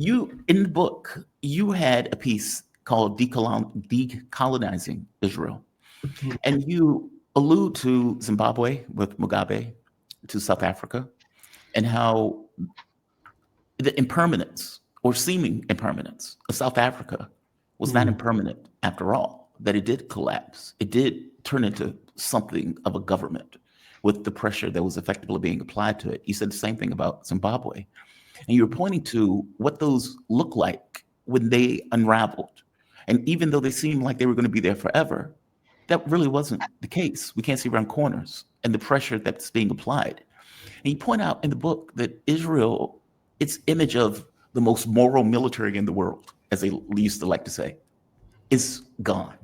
You, in the book, you had a piece called Decolonizing Israel. And you allude to Zimbabwe with Mugabe, to South Africa, and how the impermanence or seeming impermanence of South Africa was not impermanent after all, that it did collapse. It did turn into something of a government with the pressure that was effectively being applied to it. You said the same thing about Zimbabwe. And you were pointing to what those look like when they unraveled. And even though they seemed like they were going to be there forever, that really wasn't the case. We can't see around corners and the pressure that's being applied. And you point out in the book that Israel, its image of the most moral military in the world, as they used to like to say, is gone.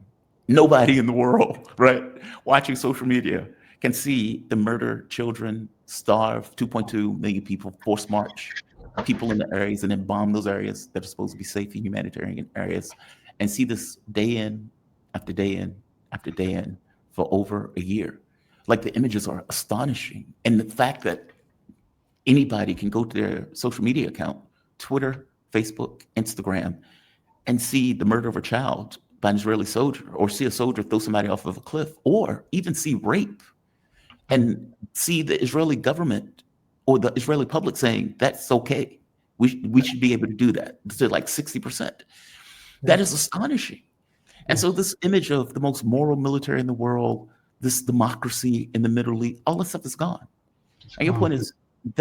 Nobody in the world, right, watching social media can see the murder, children, starve, 2.2 million people, forced march, people in the areas, and then bomb those areas that are supposed to be safe and humanitarian areas, and see this day in after day in after day in for over a year. Like, the images are astonishing. And the fact that anybody can go to their social media account, Twitter, Facebook, Instagram, and see the murder of a child by an Israeli soldier, or see a soldier throw somebody off of a cliff, or even see rape, and see the Israeli government or the Israeli public saying that's okay. We should be able to do that. To like 60%. That is astonishing. And so this image of the most moral military in the world, this democracy in the Middle East, all this stuff is gone. And your point is and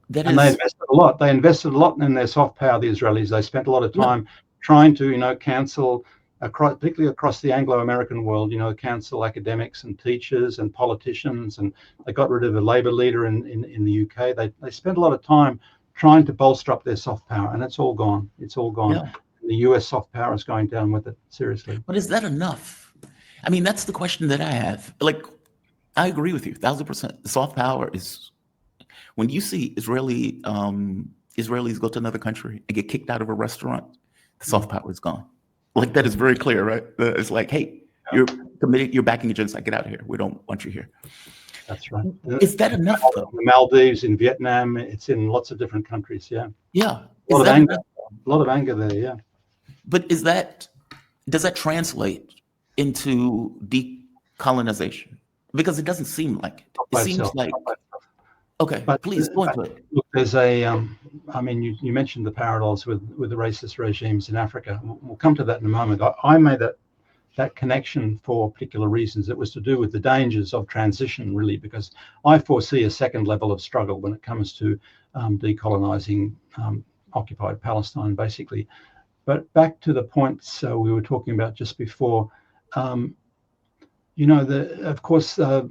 they invested a lot. They invested a lot in their soft power, the Israelis. They spent a lot of time trying to, cancel, particularly across the Anglo-American world, cancel academics and teachers and politicians. And they got rid of a Labour leader in the UK. They spent a lot of time trying to bolster up their soft power, and it's all gone. It's all gone. Yeah. The US soft power is going down with it, seriously. But is that enough? I mean, that's the question that I have. Like, I agree with you, 1,000%. The soft power is, when you see Israelis go to another country and get kicked out of a restaurant, the soft power is gone. Like, that is very clear, right? It's like, hey, you're committed, you're backing a genocide, get out of here. We don't want you here. That's right. Is that enough, though? The Maldives, in Vietnam, it's in lots of different countries, yeah. Yeah. A lot of anger there, yeah. But does that translate into decolonization? Because it doesn't seem like it. It seems like, okay, but please go into it. Look, there's you mentioned the parallels with the racist regimes in Africa. We'll come to that in a moment. I made that connection for particular reasons. It was to do with the dangers of transition, really, because I foresee a second level of struggle when it comes to decolonizing occupied Palestine, basically. But back to the points we were talking about just before, of course, the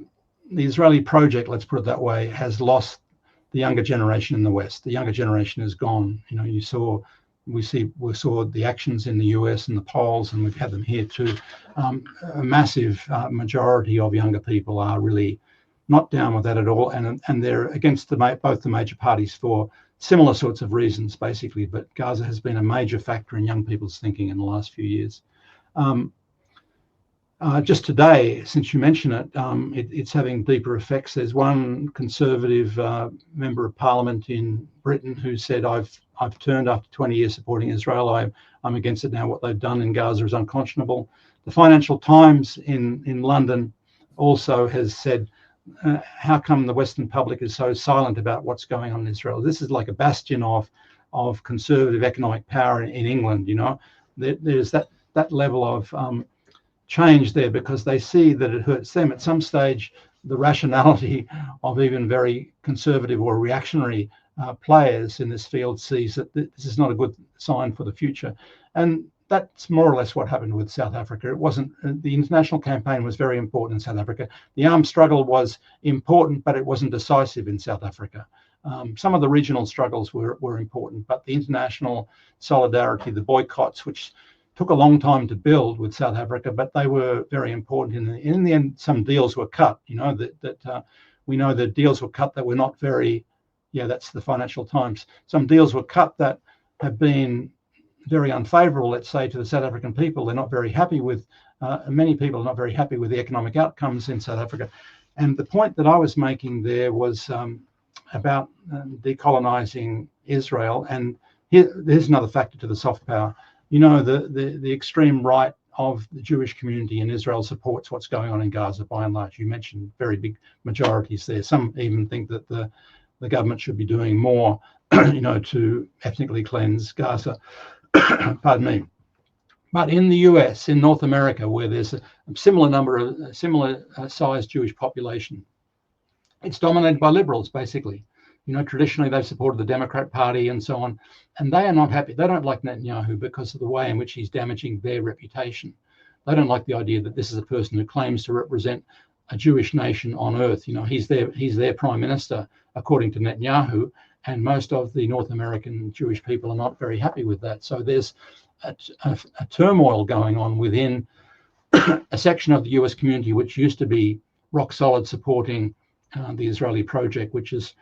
Israeli project, let's put it that way, has lost the younger generation in the West. The younger generation is gone. We saw the actions in the US and the polls, and we've had them here too. A massive majority of younger people are really not down with that at all, and they're against both the major parties for similar sorts of reasons, basically. But Gaza has been a major factor in young people's thinking in the last few years. Just today, since you mention it, it's having deeper effects. There's one Conservative member of Parliament in Britain who said, I've turned after 20 years supporting Israel. I'm against it now. What they've done in Gaza is unconscionable. The Financial Times in London also has said, how come the Western public is so silent about what's going on in Israel? This is like a bastion of conservative economic power in England. There's that level of change there, because they see that it hurts them. At some stage, the rationality of even very conservative or reactionary players in this field sees that this is not a good sign for the future. And that's more or less what happened with South Africa. It wasn't, the international campaign was very important in South Africa. The armed struggle was important, but it wasn't decisive in South Africa. Some of the regional struggles were important, but the international solidarity, the boycotts, which took a long time to build with South Africa, but they were very important. In the end, some deals were cut. We know that deals were cut that were not very, that's the Financial Times. Some deals were cut that have been very unfavourable, let's say, to the South African people. They're not very happy with, many people are not very happy with the economic outcomes in South Africa. And the point that I was making there was about decolonizing Israel and There's another factor to the soft power. The extreme right of the Jewish community in Israel supports what's going on in Gaza by and large. You mentioned very big majorities there. Some even think that the government should be doing more, to ethnically cleanse Gaza. Pardon me. But in the US, in North America, where there's a similar sized Jewish population, it's dominated by liberals, basically. Traditionally they've supported the Democrat Party and so on, and they are not happy. They don't like Netanyahu because of the way in which he's damaging their reputation. They don't like the idea that this is a person who claims to represent a Jewish nation on earth. He's their prime minister, according to Netanyahu, and most of the North American Jewish people are not very happy with that. So there's a turmoil going on within a section of the US community which used to be rock solid supporting the Israeli project, which is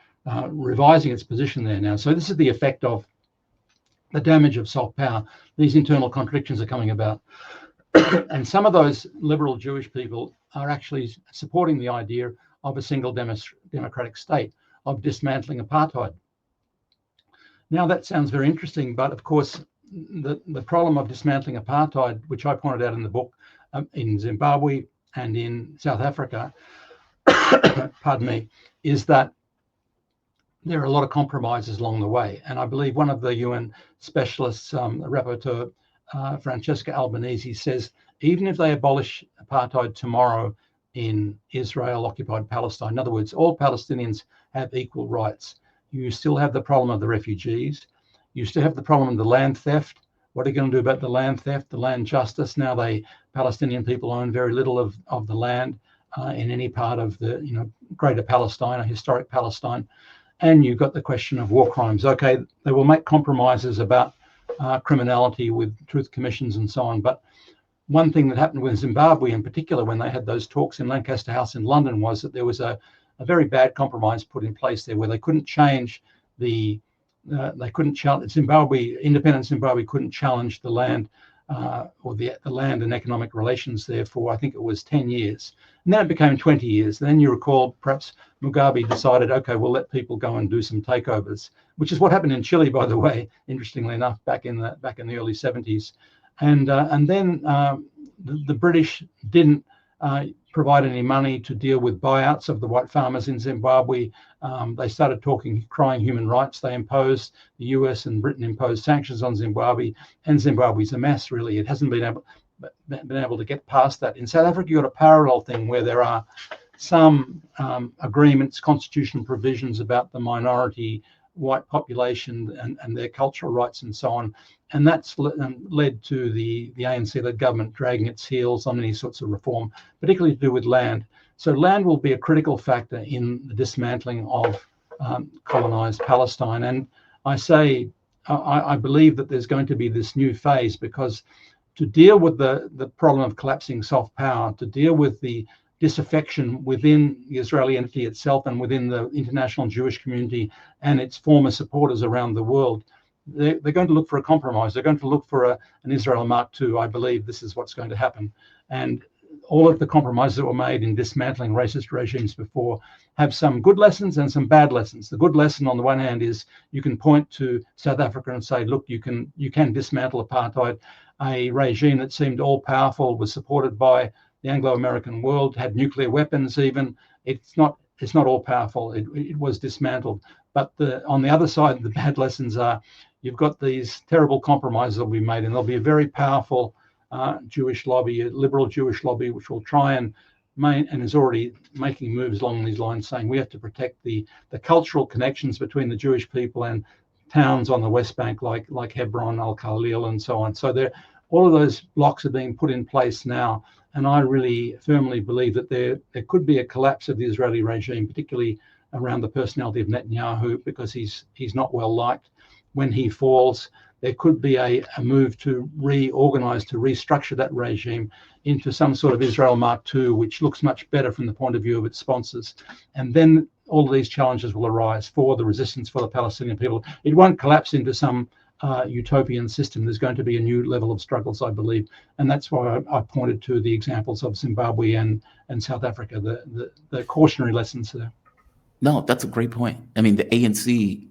revising its position there now. So this is the effect of the damage of soft power. These internal contradictions are coming about. And some of those liberal Jewish people are actually supporting the idea of a single democratic state, of dismantling apartheid. Now that sounds very interesting, but of course the problem of dismantling apartheid, which I pointed out in the book, in Zimbabwe and in South Africa, pardon me, is that there are a lot of compromises along the way. And I believe one of the UN specialists, rapporteur Francesca Albanese, says even if they abolish apartheid tomorrow in Israel-occupied Palestine, in other words, all Palestinians have equal rights, you still have the problem of the refugees. You still have the problem of the land theft. What are you going to do about the land theft, the land justice? Now Palestinian people own very little of the land in any part of the greater Palestine or historic Palestine. And you've got the question of war crimes. Okay, they will make compromises about criminality with truth commissions and so on. But one thing that happened with Zimbabwe in particular, when they had those talks in Lancaster House in London, was that there was a very bad compromise put in place there where they couldn't change independent Zimbabwe couldn't challenge the land or the land and economic relations there for, I think it was 10 years. And then it became 20 years. And then you recall perhaps Mugabe decided, okay, we'll let people go and do some takeovers, which is what happened in Chile, by the way, interestingly enough, back in the early 70s. And then the British didn't provide any money to deal with buyouts of the white farmers in Zimbabwe. They started crying human rights. The US and Britain imposed sanctions on Zimbabwe, and Zimbabwe's a mess, really. It hasn't been able to get past that. In South Africa, you've got a parallel thing where there are some agreements, constitutional provisions about the minority white population and their cultural rights and so on. And that's led to the ANC-led government dragging its heels on any sorts of reform, particularly to do with land. So land will be a critical factor in the dismantling of colonized Palestine. And I believe that there's going to be this new phase, because to deal with the problem of collapsing soft power, to deal with the disaffection within the Israeli entity itself and within the international Jewish community and its former supporters around the world, they're going to look for a compromise. They're going to look for an Israel Mark II. I believe this is what's going to happen. And all of the compromises that were made in dismantling racist regimes before have some good lessons and some bad lessons. The good lesson on the one hand is you can point to South Africa and say, look, you can dismantle apartheid. A regime that seemed all powerful, was supported by the Anglo-American world, had nuclear weapons even. It's not all powerful. It was dismantled. But on the other side, the bad lessons are you've got these terrible compromises that will be made, and there'll be a very powerful Jewish lobby, a liberal Jewish lobby, which will try and is already making moves along these lines, saying we have to protect the cultural connections between the Jewish people and towns on the West Bank like Hebron, Al-Khalil, and so on. So all of those blocks are being put in place now. And I really firmly believe that there could be a collapse of the Israeli regime, particularly around the personality of Netanyahu, because he's not well liked. When he falls, there could be a move to reorganize, to restructure that regime into some sort of Israel Mark II, which looks much better from the point of view of its sponsors. And then all of these challenges will arise for the resistance for the Palestinian people. It won't collapse into some utopian system. There's going to be a new level of struggles, I believe. And that's why I pointed to the examples of Zimbabwe and South Africa, the cautionary lessons there. No, that's a great point. I mean, the ANC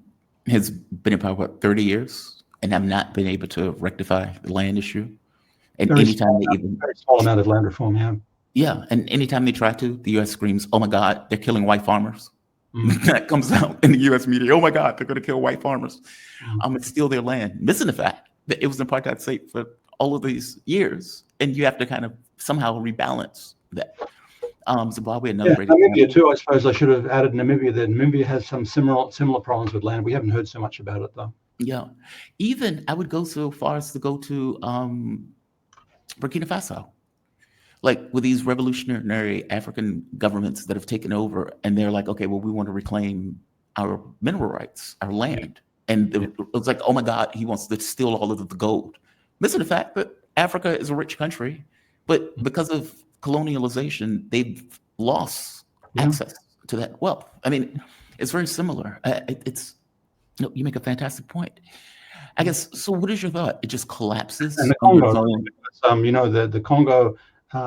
has been in power, 30 years? and have not been able to rectify the land issue. And Very anytime small, they even, very small amount of land reform. Yeah. yeah, and anytime they try to, the U.S. screams, "Oh my God, they're killing white farmers." Mm. That comes out in the U.S. media. Oh my God, they're going to kill white farmers. Mm. And steal their land, missing the fact that it was an apartheid state for all of these years, and you have to kind of somehow rebalance that. Zimbabwe, another Yeah, great Namibia example. too. I suppose I should have added Namibia there. Namibia has some similar problems with land. We haven't heard so much about it though. Yeah, even I would go so far as to go to Burkina Faso, like with these revolutionary African governments that have taken over, and they're like, okay, well, we want to reclaim our mineral rights, our land, and Yeah. it was like, oh my God, he wants to steal all of the gold, missing the fact that Africa is a rich country, but because of colonialization, they've lost Yeah. access to that wealth. I mean, it's very similar. It's no, you make a fantastic point. I guess. So, what is your thought? It just And collapses the under Congo, its own. the Congo,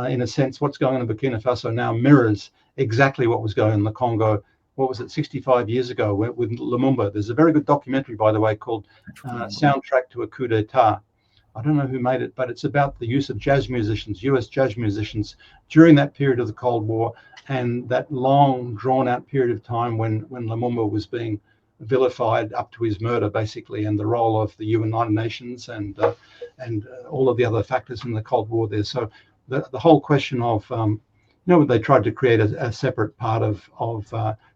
in a sense, what's going on in Burkina Faso now mirrors exactly what was going on in the Congo. What was it, 65 years ago with Lumumba? There's a very good documentary, by the way, called Soundtrack to a Coup d'etat. I don't know who made it, but it's about the use of jazz musicians, US jazz musicians, during that period of the Cold War and that long, drawn-out period of time when Lumumba was being vilified up to his murder, basically, and the role of the United Nations and all of the other factors in the Cold War there. So the whole question of, they tried to create a separate part of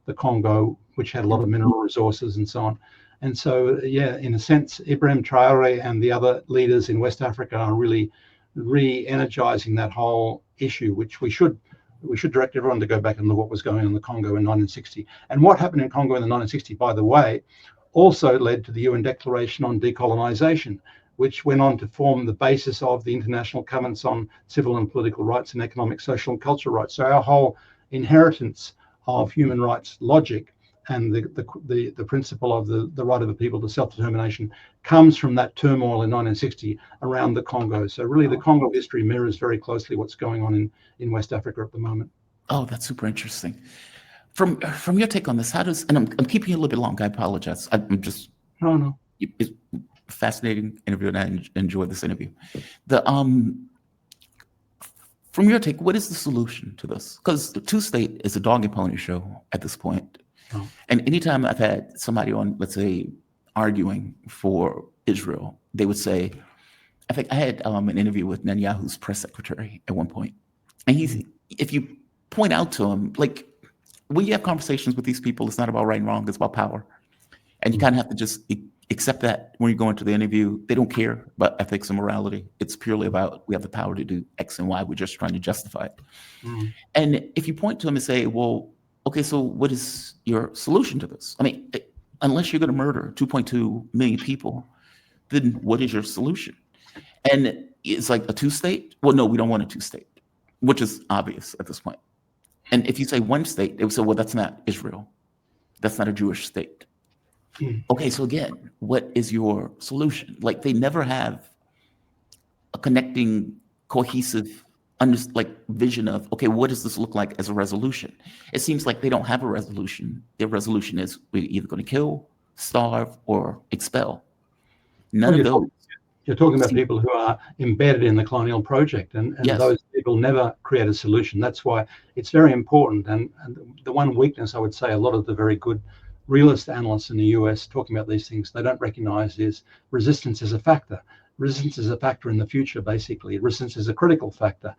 the Congo, which had a lot of mineral resources and so on. And so, yeah, in a sense, Ibrahim Traore and the other leaders in West Africa are really re-energizing that whole issue, which we should direct everyone to go back and look what was going on in the Congo in 1960. And what happened in Congo in the 1960, by the way, also led to the UN Declaration on Decolonization, which went on to form the basis of the International Covenants on Civil and Political Rights and Economic, Social and Cultural Rights. So our whole inheritance of human rights logic and the principle of the right of the people to self-determination comes from that turmoil in 1960 around the Congo. So really the Congo history mirrors very closely what's going on in West Africa at the moment. Oh, that's super interesting. From your take on this, how does, and I'm keeping you a little bit long, I apologize. I'm just, No. It's a fascinating interview, and I enjoyed this interview. From your take, what is the solution to this? Because the two-state is a dog and pony show at this point. Oh. And anytime I've had somebody on, let's say, arguing for Israel, they would say, I think I had an interview with Netanyahu's press secretary at one point. And if you point out to him, like, when you have conversations with these people, it's not about right and wrong, it's about power. And you kind of have to just accept that when you go into the interview. They don't care about ethics and morality. It's purely about, we have the power to do X and Y. We're just trying to justify it. And if you point to them and say, well, okay, so what is your solution to this? I mean, unless you're going to murder 2.2 million people, then what is your solution? And it's like a two-state? Well, no, we don't want a two-state, which is obvious at this point. And if you say one state, they would say, well, that's not Israel. That's not a Jewish state. Okay, so again, what is your solution? Like, they never have a connecting, cohesive vision of, okay, what does this look like as a resolution? It seems like they don't have a resolution. Their resolution is, we're either going to kill, starve, or expel. None of those. You're talking about people who are embedded in the colonial project, and Yes. Those people never create a solution. That's why it's very important. And the one weakness, I would say, a lot of the very good realist analysts in the US talking about these things, they don't recognize is resistance is a factor. Resistance is a factor in the future, basically. Resistance is a critical factor.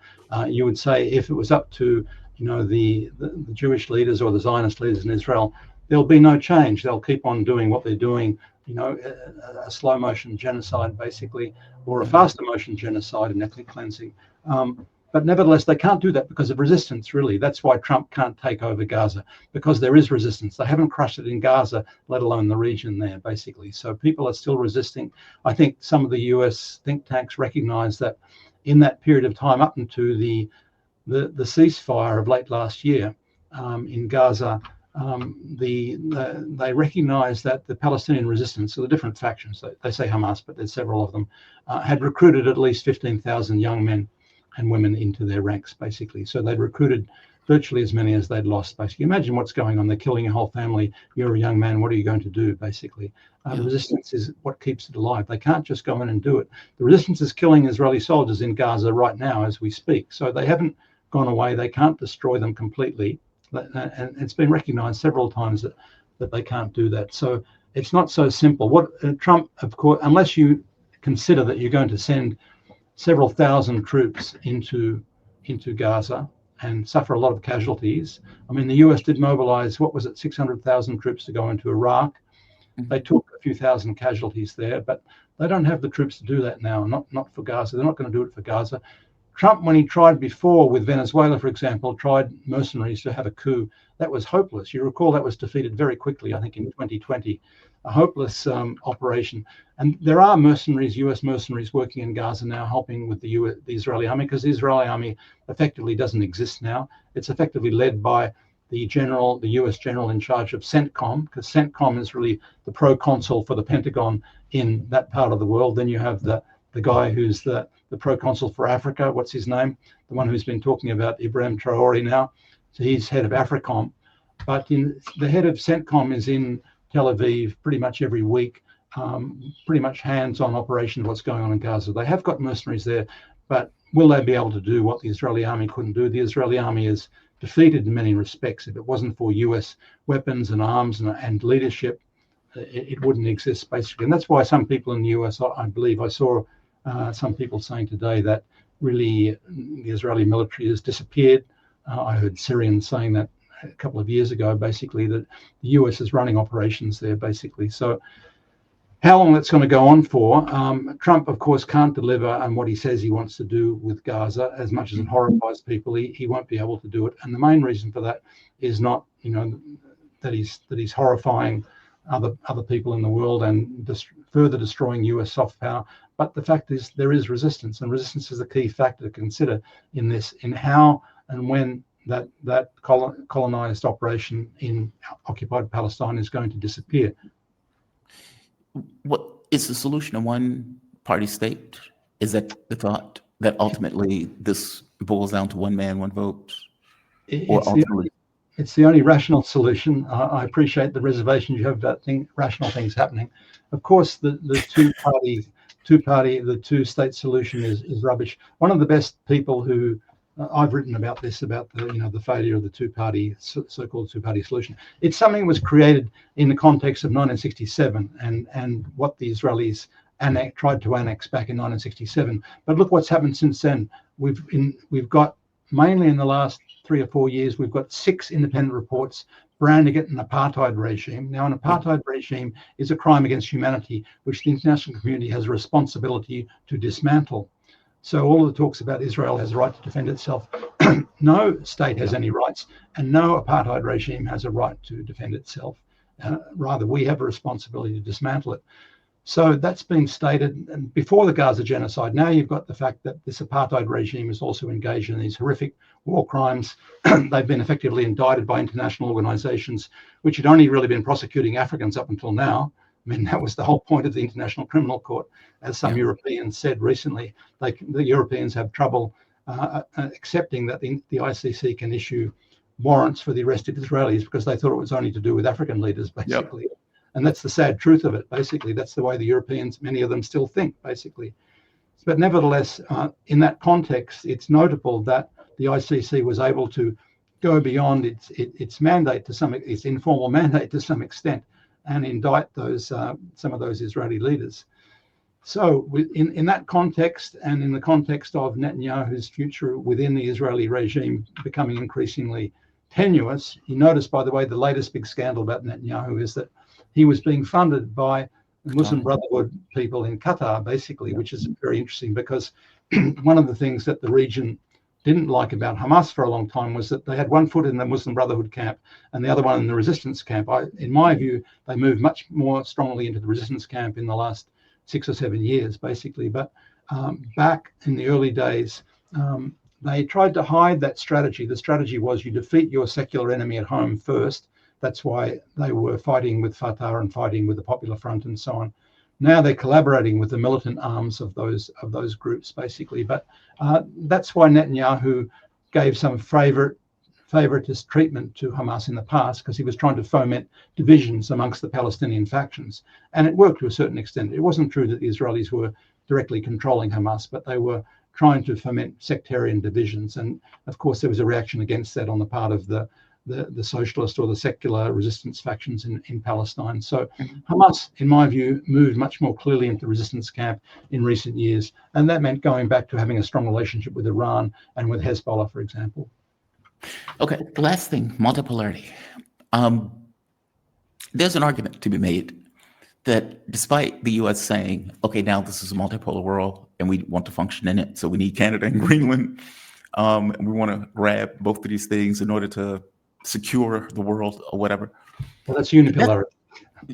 You would say if it was up to the Jewish leaders or the Zionist leaders in Israel, there'll be no change. They'll keep on doing what they're doing, a slow motion genocide, basically, or a faster motion genocide and ethnic cleansing. But nevertheless, they can't do that because of resistance, really. That's why Trump can't take over Gaza, because there is resistance. They haven't crushed it in Gaza, let alone the region there, basically. So people are still resisting. I think some of the US think tanks recognize that in that period of time up into the ceasefire of late last year in Gaza, they recognize that the Palestinian resistance, so the different factions, they say Hamas, but there's several of them, had recruited at least 15,000 young men and women into their ranks, basically. So they'd recruited virtually as many as they'd lost, basically. Imagine what's going on. They're killing your whole family. You're a young man. What are you going to do, basically? Resistance is what keeps it alive. They can't just go in and do it. The resistance is killing Israeli soldiers in Gaza right now as we speak. So they haven't gone away. They can't destroy them completely. And it's been recognized several times that they can't do that. So it's not so simple. What Trump, of course, unless you consider that you're going to send several thousand troops into Gaza and suffer a lot of casualties. I mean, the US did mobilize, 600,000 troops to go into Iraq. They took a few thousand casualties there, but they don't have the troops to do that now, not for Gaza. They're not going to do it for Gaza. Trump, when he tried before with Venezuela, for example, tried mercenaries to have a coup. That was hopeless. You recall that was defeated very quickly, I think in 2020, a hopeless operation. And there are mercenaries, US mercenaries working in Gaza now, helping with the Israeli army, because the Israeli army effectively doesn't exist now. It's effectively led by the US general in charge of CENTCOM, because CENTCOM is really the pro-consul for the Pentagon in that part of the world. Then you have the guy who's the pro-consul for Africa, what's his name? The one who's been talking about Ibrahim Traore now. So he's head of AFRICOM. But the head of CENTCOM is in Tel Aviv pretty much every week, pretty much hands-on operation of what's going on in Gaza. They have got mercenaries there, but will they be able to do what the Israeli army couldn't do? The Israeli army is defeated in many respects. If it wasn't for US weapons and arms and leadership, it wouldn't exist, basically. And that's why some people in the US, I believe, I saw some people saying today that really the Israeli military has disappeared. I heard Syrians saying that a couple of years ago, basically, that the US is running operations there, basically. So how long that's going to go on for, Trump, of course, can't deliver on what he says he wants to do with Gaza. As much as it horrifies people, he won't be able to do it. And the main reason for that is not, that he's horrifying other people in the world and further destroying US soft power. But the fact is there is resistance, and resistance is a key factor to consider in this, in how and when that colonized operation in occupied Palestine is going to disappear. What is the solution? A one-party state? Is that the thought, that ultimately this boils down to one man, one vote? It's the only rational solution. I appreciate the reservations you have about rational things happening. Of course, the two-state solution is rubbish. One of the best people who I've written about this, about the failure of the two-party, so-called two-party solution. It's something that was created in the context of 1967 and what the Israelis tried to annex back in 1967. But look what's happened since then. We've got, mainly in the last 3 or 4 years, we've got 6 independent reports branding it an apartheid regime. Now, an apartheid regime is a crime against humanity, which the international community has a responsibility to dismantle. So all of the talks about Israel has a right to defend itself. No state has any rights, and no apartheid regime has a right to defend itself. Rather, we have a responsibility to dismantle it. So that's been stated and before the Gaza genocide. Now you've got the fact that this apartheid regime is also engaged in these horrific war crimes. They've been effectively indicted by international organizations, which had only really been prosecuting Africans up until now. I mean, that was the whole point of the International Criminal Court. As some Europeans said recently, the Europeans have trouble accepting that the ICC can issue warrants for the arrested Israelis because they thought it was only to do with African leaders, basically. Yep. And that's the sad truth of it, basically. That's the way the Europeans, many of them, still think, basically. But nevertheless, in that context, it's notable that the ICC was able to go beyond its mandate to its informal mandate to some extent, and indict some of those Israeli leaders. So in that context, and in the context of Netanyahu's future within the Israeli regime becoming increasingly tenuous, you notice, by the way, the latest big scandal about Netanyahu is that he was being funded by the Muslim Brotherhood people in Qatar, basically, which is very interesting because one of the things that the region didn't like about Hamas for a long time was that they had one foot in the Muslim Brotherhood camp and the other one in the resistance camp. In my view, they moved much more strongly into the resistance camp in the last 6 or 7 years, basically. But back in the early days, they tried to hide that strategy. The strategy was you defeat your secular enemy at home first. That's why they were fighting with Fatah and fighting with the Popular Front and so on. Now they're collaborating with the militant arms of those groups, basically. But that's why Netanyahu gave some favoritist treatment to Hamas in the past because he was trying to foment divisions amongst the Palestinian factions. And it worked to a certain extent. It wasn't true that the Israelis were directly controlling Hamas, but they were trying to foment sectarian divisions. And of course, there was a reaction against that on the part of the socialist or the secular resistance factions in Palestine. So Hamas, in my view, moved much more clearly into the resistance camp in recent years. And that meant going back to having a strong relationship with Iran and with Hezbollah, for example. Okay, the last thing, multipolarity. There's an argument to be made that despite the US saying, okay, now this is a multipolar world and we want to function in it, so we need Canada and Greenland, and we want to grab both of these things in order to secure the world or whatever. Well, that's unipolarity.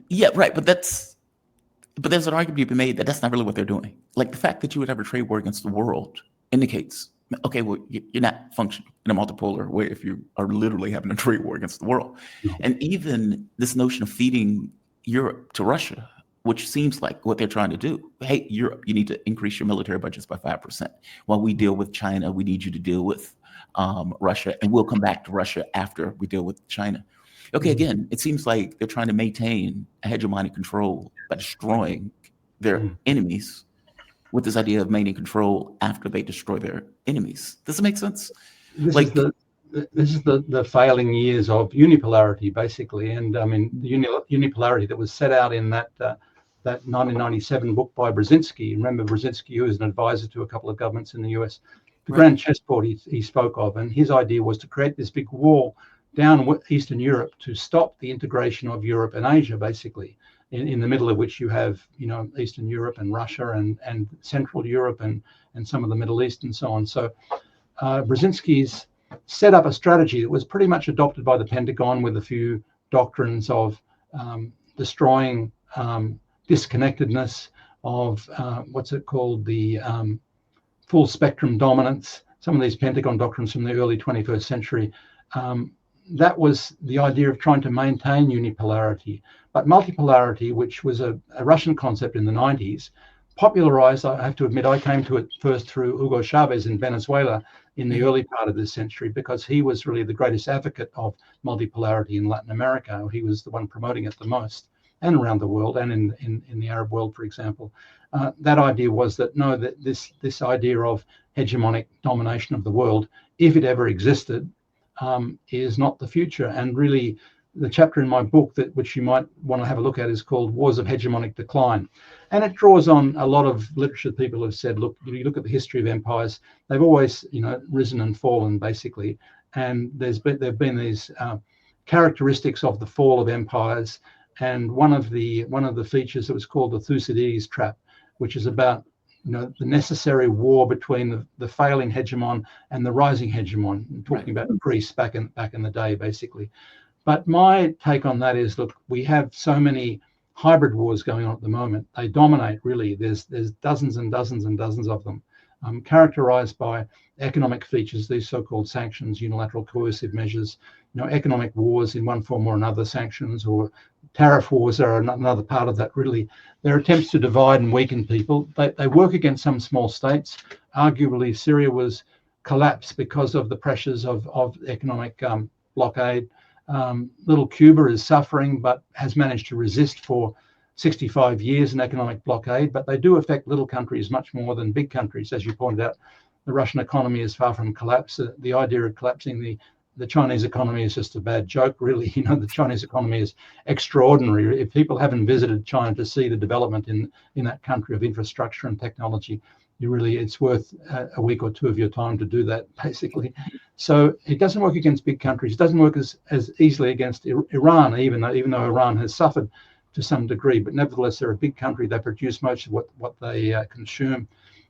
Yeah, right, but there's an argument to be made that that's not really what they're doing. Like the fact that you would have a trade war against the world indicates, okay, well, you're not functioning in a multipolar way if you are literally having a trade war against the world. No. And even this notion of feeding Europe to Russia, which seems like what they're trying to do. Hey, Europe, you need to increase your military budgets by 5%. While we deal with China, we need you to deal with Russia, and we'll come back to Russia after we deal with China. Okay, again, it seems like they're trying to maintain a hegemonic control by destroying their enemies with this idea of maintaining control after they destroy their enemies. Does it make sense? This is the failing years of unipolarity, basically. And I mean, the unipolarity that was set out in that 1997 book by Brzezinski. Remember Brzezinski, who was an advisor to a couple of governments in the US, the grand chessboard he spoke of. And his idea was to create this big wall down Eastern Europe to stop the integration of Europe and Asia, basically, in the middle of which you have, Eastern Europe and Russia and Central Europe and some of the Middle East and so on. So Brzezinski's set up a strategy that was pretty much adopted by the Pentagon with a few doctrines of destroying disconnectedness, of what's it called, the full spectrum dominance, some of these Pentagon doctrines from the early 21st century. That was the idea of trying to maintain unipolarity. But multipolarity, which was a Russian concept in the 90s, popularized, I have to admit, I came to it first through Hugo Chavez in Venezuela in the early part of this century, because he was really the greatest advocate of multipolarity in Latin America. He was the one promoting it the most, and around the world, and in the Arab world, for example. That idea was that, no, that this idea of hegemonic domination of the world, if it ever existed, is not the future. And really, the chapter in my book which you might want to have a look at is called Wars of Hegemonic Decline. And it draws on a lot of literature. People have said, look, if you look at the history of empires, they've always, risen and fallen, basically. And there've been these characteristics of the fall of empires. And one of the features that was called the Thucydides trap, which is about the necessary war between the failing hegemon and the rising hegemon. I'm talking about Greece back in the day, basically. But my take on that is, look, we have so many hybrid wars going on at the moment. They dominate, really. There's dozens and dozens and dozens of them, characterized by economic features, these so-called sanctions, unilateral coercive measures, economic wars in one form or another, sanctions, or tariff wars are another part of that, really. They're attempts to divide and weaken people. They work against some small states. Arguably, Syria was collapsed because of the pressures of economic blockade. Little Cuba is suffering, but has managed to resist for 65 years in economic blockade. But they do affect little countries much more than big countries. As you pointed out, the Russian economy is far from collapse. The idea of collapsing the Chinese economy is just a bad joke, really. The Chinese economy is extraordinary. If people haven't visited China to see the development in that country of infrastructure and technology, it's worth a week or two of your time to do that, basically. So it doesn't work against big countries. It doesn't work as easily against Iran, even though Iran has suffered to some degree. But nevertheless, they're a big country. They produce most of what they consume.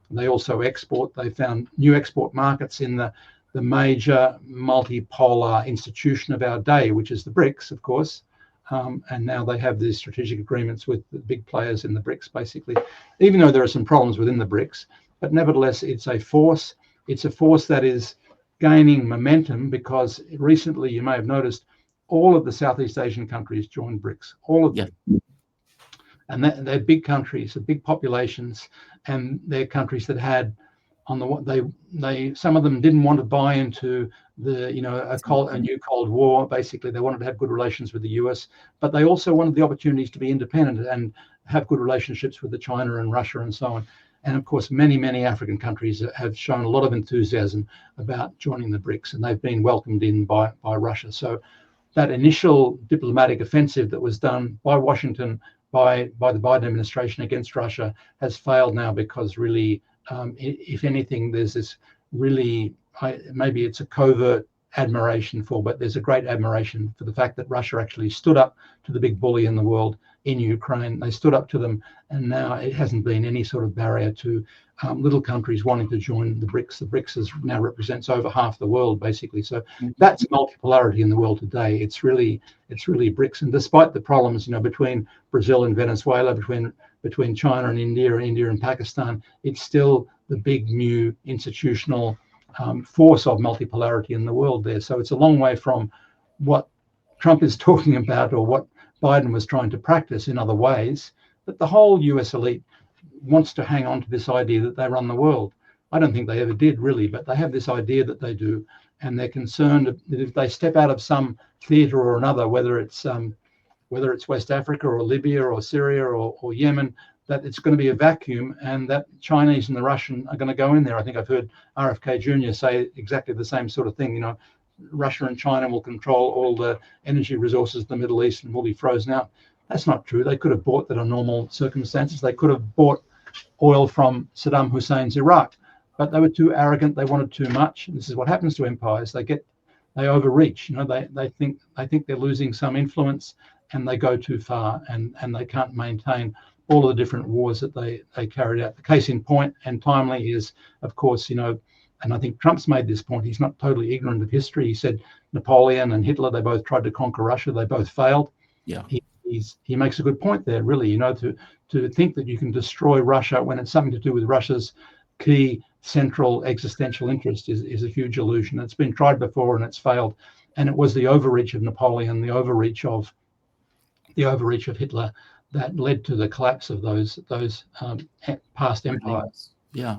They also export. They found new export markets in the major multipolar institution of our day, which is the BRICS, of course. And now they have these strategic agreements with the big players in the BRICS, basically, even though there are some problems within the BRICS. But nevertheless, it's a force. It's a force that is gaining momentum, because recently, you may have noticed, all of the Southeast Asian countries joined BRICS, all of them. Yeah. And they're big countries, big populations, and they're countries that had on the some of them didn't want to buy into the a new Cold War. Basically, they wanted to have good relations with the US, but they also wanted the opportunities to be independent and have good relationships with the China and Russia and so on. And of course, many African countries have shown a lot of enthusiasm about joining the BRICS, and they've been welcomed in by Russia. So that initial diplomatic offensive that was done by Washington, by the Biden administration against Russia, has failed now, because really, if anything, there's this really, maybe it's a covert admiration for, but there's a great admiration for the fact that Russia actually stood up to the big bully in the world in Ukraine. They stood up to them, and now it hasn't been any sort of barrier to little countries wanting to join the BRICS. The BRICS now represents over half the world, basically. So that's multipolarity in the world today. It's really BRICS. And despite the problems, between Brazil and Venezuela, between China and India and Pakistan, it's still the big new institutional force of multipolarity in the world there. So it's a long way from what Trump is talking about or what Biden was trying to practice in other ways. But the whole US elite wants to hang on to this idea that they run the world. I don't think they ever did, really, but they have this idea that they do, and they're concerned that if they step out of some theater or another, whether it's West Africa or Libya or Syria or Yemen, that it's going to be a vacuum, and that Chinese and the Russian are going to go in there. I think I've heard RFK Jr. say exactly the same sort of thing. Russia and China will control all the energy resources in the Middle East and will be frozen out. That's not true. They could have bought that under normal circumstances. They could have bought oil from Saddam Hussein's Iraq, but they were too arrogant. They wanted too much. And this is what happens to empires. They overreach. They think they're losing some influence, and they go too far, and they can't maintain all of the different wars that they carried out. The case in point and timely is, of course, and I think Trump's made this point. He's not totally ignorant of history. He said Napoleon and Hitler, they both tried to conquer Russia. They both failed. Yeah. He makes a good point there, really, to think that you can destroy Russia when it's something to do with Russia's key central existential interest is a huge illusion. It's been tried before and it's failed. And it was the overreach of Napoleon, the overreach of Hitler, that led to the collapse of those past empires. Yeah.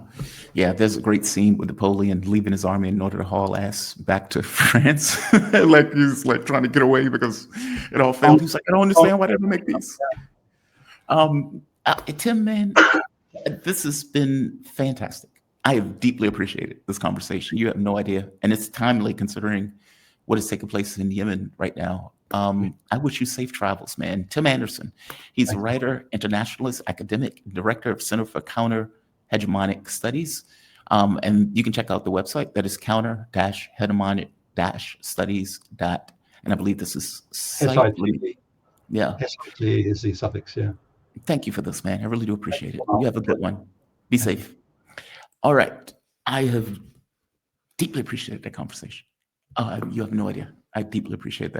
There's a great scene with Napoleon leaving his army in order to haul ass back to France. Like he's like trying to get away because it all failed. He's like, I don't understand why they ever make these. Tim, man, this has been fantastic. I have deeply appreciated this conversation. You have no idea, and it's timely considering what is taking place in Yemen right now. I wish you safe travels, man. Tim Anderson, he's a writer, internationalist, academic, director of Center for Counter-Hegemonic Studies. And you can check out the website that is counter-hegemonic-studies. And I believe this is SIT. Yeah. SIT is the suffix, yeah. Thank you for this, man. I really do appreciate it. You have a good one. Be safe. All right. I have deeply appreciated that conversation. You have no idea. I deeply appreciate that.